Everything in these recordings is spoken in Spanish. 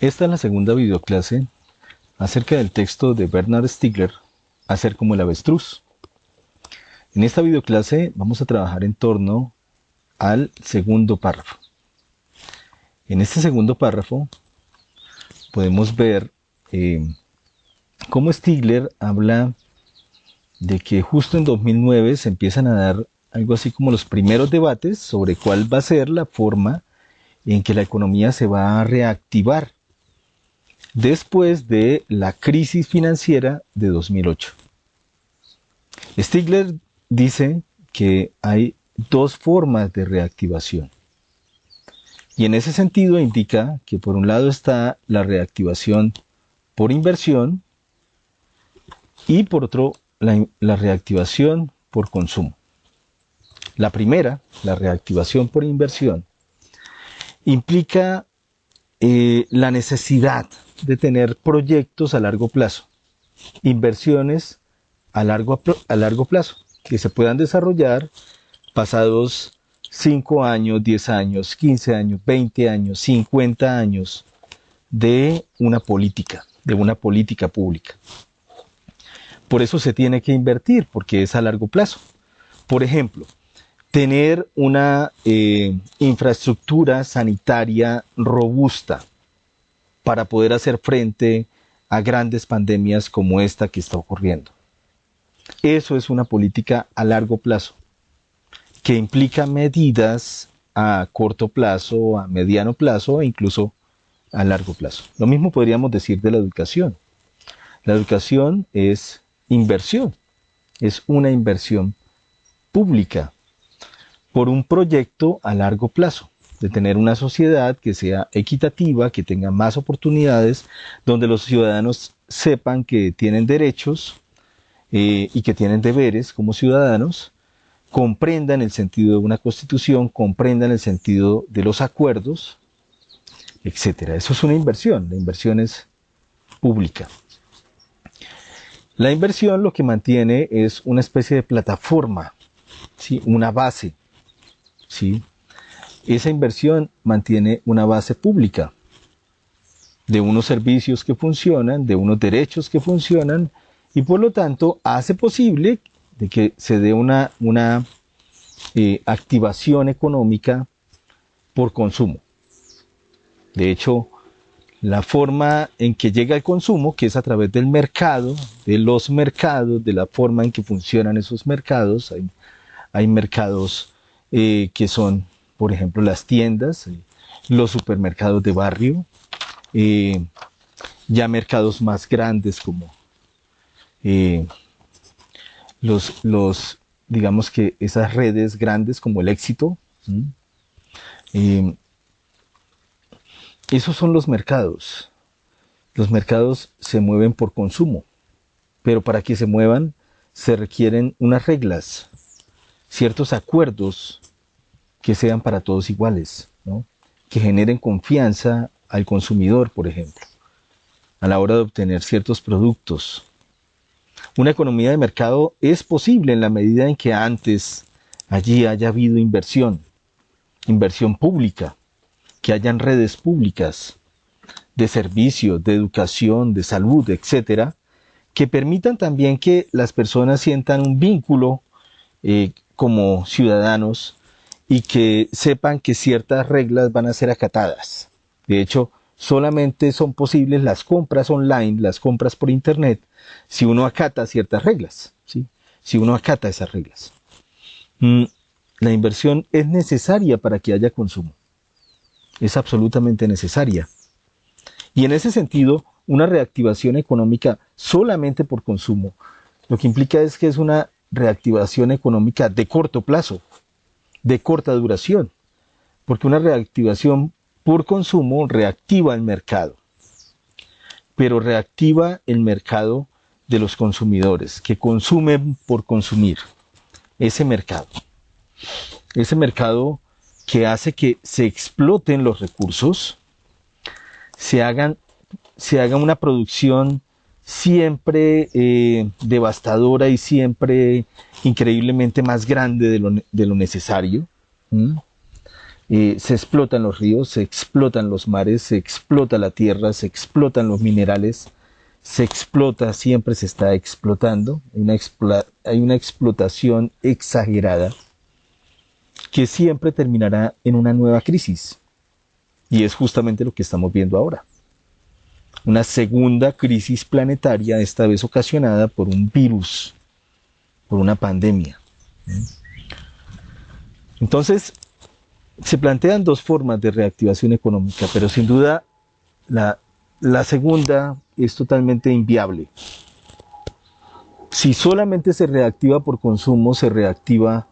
Esta es la segunda videoclase acerca del texto de Bernard Stiegler, Hacer como el avestruz. En esta videoclase vamos a trabajar en torno al segundo párrafo. En este segundo párrafo podemos ver cómo Stiegler habla de que justo en 2009 se empiezan a dar algo así como los primeros debates sobre cuál va a ser la forma en que la economía se va a reactivar después de la crisis financiera de 2008. Stiegler dice que hay dos formas de reactivación. Y en ese sentido indica que por un lado está la reactivación por inversión y por otro la reactivación por consumo. La primera, la reactivación por inversión, implica la necesidad de tener proyectos a largo plazo, inversiones a largo plazo, que se puedan desarrollar pasados 5 años, 10 años, 15 años, 20 años, 50 años de una política pública. Por eso se tiene que invertir, porque es a largo plazo. Por ejemplo, tener una infraestructura sanitaria robusta para poder hacer frente a grandes pandemias como esta que está ocurriendo. Eso es una política a largo plazo, que implica medidas a corto plazo, a mediano plazo e incluso a largo plazo. Lo mismo podríamos decir de la educación. La educación es inversión, es una inversión pública por un proyecto a largo plazo, de tener una sociedad que sea equitativa, que tenga más oportunidades, donde los ciudadanos sepan que tienen derechos y que tienen deberes como ciudadanos, comprendan el sentido de una constitución, comprendan el sentido de los acuerdos, etcétera. Eso es una inversión, la inversión es pública. La inversión lo que mantiene es una especie de plataforma, ¿sí? Una base, ¿sí? Esa inversión mantiene una base pública de unos servicios que funcionan, de unos derechos que funcionan y por lo tanto hace posible de que se dé una activación económica por consumo. De hecho, la forma en que llega el consumo, que es a través del mercado, de los mercados, de la forma en que funcionan esos mercados, hay mercados que son, por ejemplo, las tiendas, los supermercados de barrio, ya mercados más grandes como digamos que esas redes grandes como el Éxito. Esos son los mercados. Los mercados se mueven por consumo, pero para que se muevan se requieren unas reglas, ciertos acuerdos que sean para todos iguales, ¿no? Que generen confianza al consumidor, por ejemplo, a la hora de obtener ciertos productos. Una economía de mercado es posible en la medida en que antes allí haya habido inversión pública, que hayan redes públicas de servicios, de educación, de salud, etcétera, que permitan también que las personas sientan un vínculo como ciudadanos y que sepan que ciertas reglas van a ser acatadas. De hecho, solamente son posibles las compras online, las compras por internet, si uno acata ciertas reglas, ¿sí? Si uno acata esas reglas. La inversión es necesaria para que haya consumo. Es absolutamente necesaria. Y en ese sentido, una reactivación económica solamente por consumo, lo que implica es que es una reactivación económica de corto plazo, de corta duración, porque una reactivación por consumo reactiva el mercado, pero reactiva el mercado de los consumidores, que consumen por consumir, ese mercado que hace que se exploten los recursos, se haga una producción siempre devastadora y siempre increíblemente más grande de lo necesario. Se explotan los ríos, se explotan los mares, se explota la tierra, se explotan los minerales, se explota, siempre se está explotando, hay una explotación exagerada que siempre terminará en una nueva crisis. Y es justamente lo que estamos viendo ahora. Una segunda crisis planetaria, esta vez ocasionada por un virus, por una pandemia. Entonces, se plantean dos formas de reactivación económica, pero sin duda la segunda es totalmente inviable. Si solamente se reactiva por consumo, se reactiva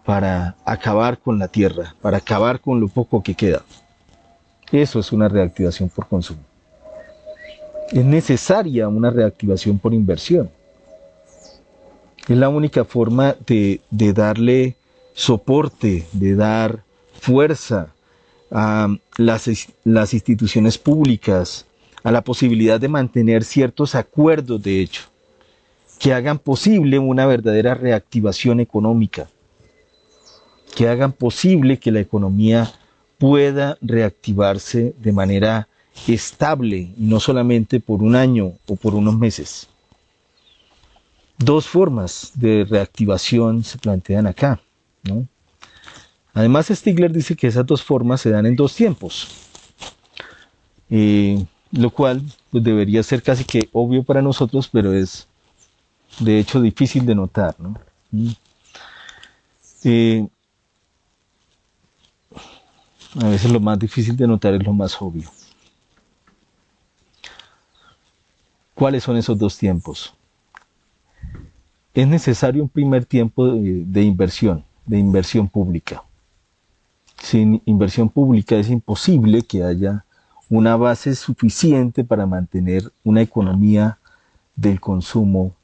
para acabar con la tierra, para acabar con lo poco que queda. Eso es una reactivación por consumo. Es necesaria una reactivación por inversión. Es la única forma de darle soporte, de dar fuerza a las instituciones públicas, a la posibilidad de mantener ciertos acuerdos, de hecho, que hagan posible una verdadera reactivación económica, que hagan posible que la economía pueda reactivarse de manera estable y no solamente por un año o por unos meses. Dos formas de reactivación se plantean acá, ¿no? Además, Stigler dice que esas dos formas se dan en dos tiempos, lo cual pues, debería ser casi que obvio para nosotros, pero es de hecho difícil de notar, ¿no? A veces lo más difícil de notar es lo más obvio. ¿Cuáles son esos dos tiempos? Es necesario un primer tiempo de inversión pública. Sin inversión pública es imposible que haya una base suficiente para mantener una economía del consumo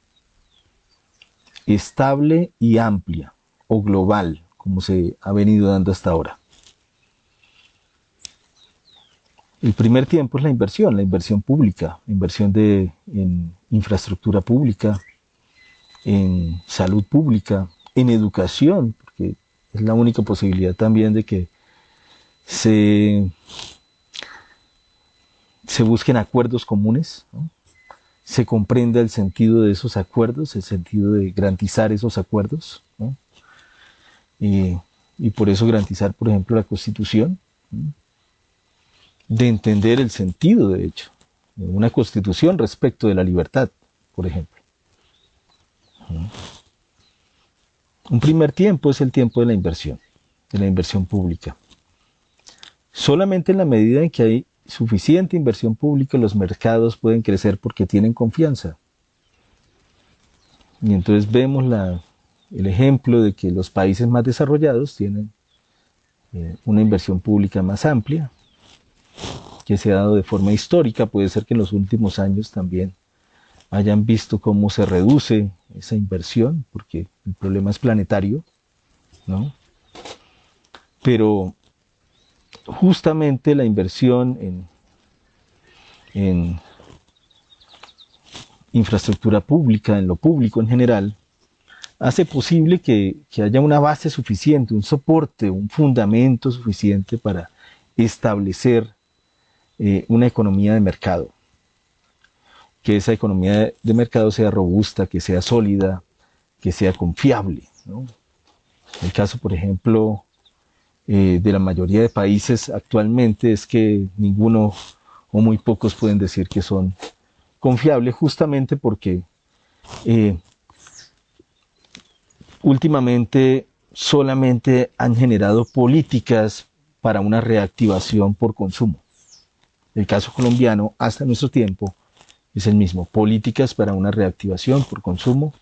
estable y amplia, o global, como se ha venido dando hasta ahora. El primer tiempo es la inversión pública, inversión en infraestructura pública, en salud pública, en educación, porque es la única posibilidad también de que se busquen acuerdos comunes, ¿no? Se comprenda el sentido de esos acuerdos, el sentido de garantizar esos acuerdos, ¿no? Y por eso garantizar, por ejemplo, la Constitución, ¿no? De entender el sentido, de hecho, de una Constitución respecto de la libertad, por ejemplo. Un primer tiempo es el tiempo de la inversión pública. Solamente en la medida en que hay suficiente inversión pública, los mercados pueden crecer porque tienen confianza. Y entonces vemos el ejemplo de que los países más desarrollados tienen una inversión pública más amplia, que se ha dado de forma histórica. Puede ser que en los últimos años también hayan visto cómo se reduce esa inversión, porque el problema es planetario, ¿no? Pero justamente la inversión en infraestructura pública, en lo público en general, hace posible que haya una base suficiente, un soporte, un fundamento suficiente para establecer una economía de mercado. Que esa economía de mercado sea robusta, que sea sólida, que sea confiable, ¿no? El caso, por ejemplo, de la mayoría de países actualmente es que ninguno o muy pocos pueden decir que son confiables, justamente porque últimamente solamente han generado políticas para una reactivación por consumo. El caso colombiano, hasta nuestro tiempo, es el mismo. Políticas para una reactivación por consumo.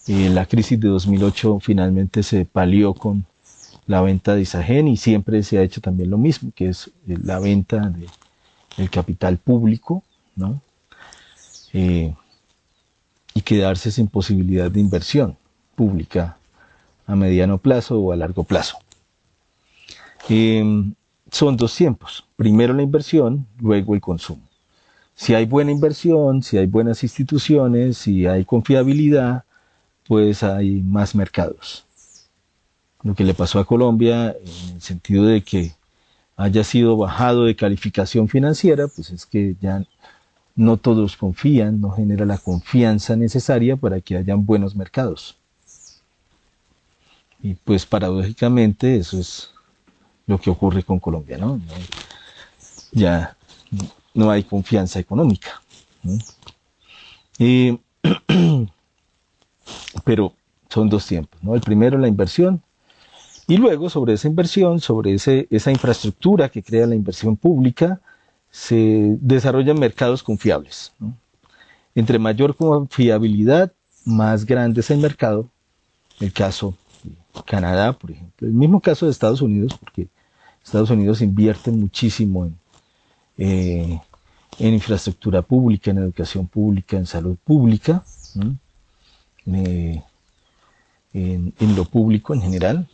La crisis de 2008 finalmente se palió con la venta de Isagen y siempre se ha hecho también lo mismo, que es la venta del capital público, ¿no? Y quedarse sin posibilidad de inversión pública a mediano plazo o a largo plazo. Son dos tiempos. Primero la inversión, luego el consumo. Si hay buena inversión, si hay buenas instituciones, si hay confiabilidad, pues hay más mercados. lo que le pasó a Colombia en el sentido de que haya sido bajado de calificación financiera, pues es que ya no todos confían, no genera la confianza necesaria para que hayan buenos mercados. Y pues paradójicamente eso es lo que ocurre con Colombia, ¿no? Ya no hay confianza económica, ¿no? Pero son dos tiempos, ¿no? El primero, la inversión, y luego sobre esa inversión, sobre esa infraestructura que crea la inversión pública, se desarrollan mercados confiables, ¿no? Entre mayor confiabilidad, más grande es el mercado. El caso de Canadá, por ejemplo. El mismo caso de Estados Unidos, porque Estados Unidos invierte muchísimo en infraestructura pública, en educación pública, en salud pública, ¿no? En lo público en general,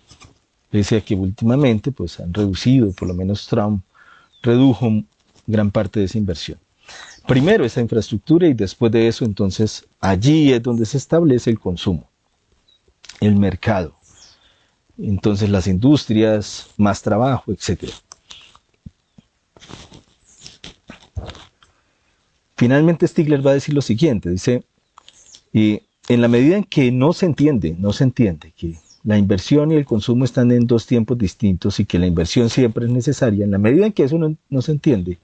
pese a que últimamente pues, han reducido, por lo menos Trump redujo gran parte de esa inversión. Primero esa infraestructura y después de eso, entonces, allí es donde se establece el consumo, el mercado. Entonces las industrias, más trabajo, etc. Finalmente Stigler va a decir lo siguiente, dice, en la medida en que no se entiende que la inversión y el consumo están en dos tiempos distintos y que la inversión siempre es necesaria, en la medida en que eso no se entiende,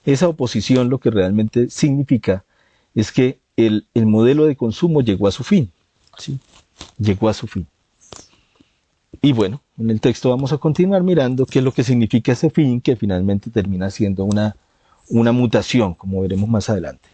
esa oposición lo que realmente significa es que el modelo de consumo llegó a su fin, ¿sí? Llegó a su fin. Y bueno, en el texto vamos a continuar mirando qué es lo que significa ese fin, que finalmente termina siendo una mutación, como veremos más adelante.